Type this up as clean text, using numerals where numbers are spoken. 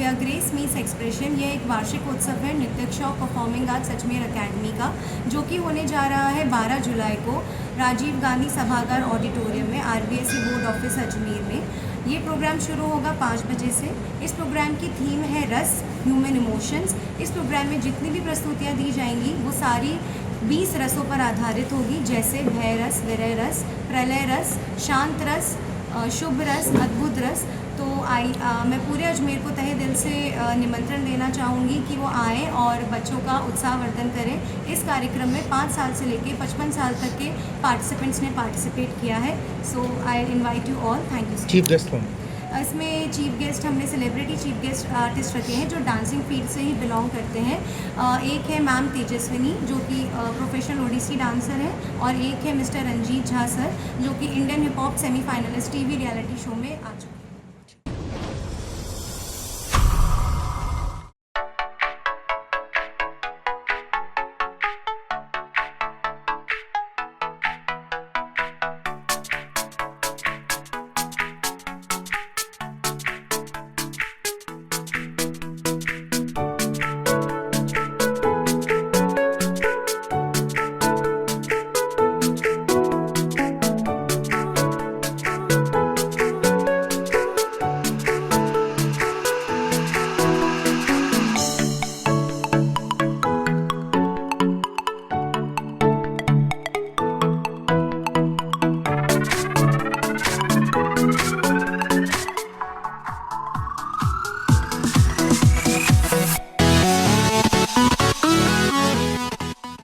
या grace meets expression, ये एक वार्षिक उत्सव है नृत्य और परफॉर्मिंग आर्ट्स अजमेर अकेडमी का, जो कि होने जा रहा है 12 जुलाई को राजीव गांधी सभागार ऑडिटोरियम में, RBSE बोर्ड ऑफिस अजमेर में। ये प्रोग्राम शुरू होगा 5 बजे से। इस प्रोग्राम की थीम है रस, ह्यूमन इमोशंस। इस प्रोग्राम में जितनी भी प्रस्तुतियाँ दी जाएंगी वो सारी 20 रसों पर आधारित होगी, जैसे भय रस, विरह रस, प्रलय रस, शांत रस, शुभ रस, अद्भुत रस। तो मैं पूरे अजमेर को तहे दिल से निमंत्रण देना चाहूँगी कि वो आएँ और बच्चों का उत्साहवर्धन करें। इस कार्यक्रम में 5 साल से लेकर 55 साल तक के पार्टिसिपेंट्स ने पार्टिसिपेट किया है। So I invite you all. Thank you. Chief guest कौन? इसमें चीफ गेस्ट हमने सेलिब्रिटी चीफ गेस्ट आर्टिस्ट रखे हैं जो डांसिंग फील्ड से ही बिलोंग करते हैं। एक है मैम तेजस्विनी जो कि प्रोफेशनल ओडिसी डांसर है, और एक है मिस्टर रंजीत झा सर जो कि Indian hip hop semifinalist TV reality show में आ चुके हैं।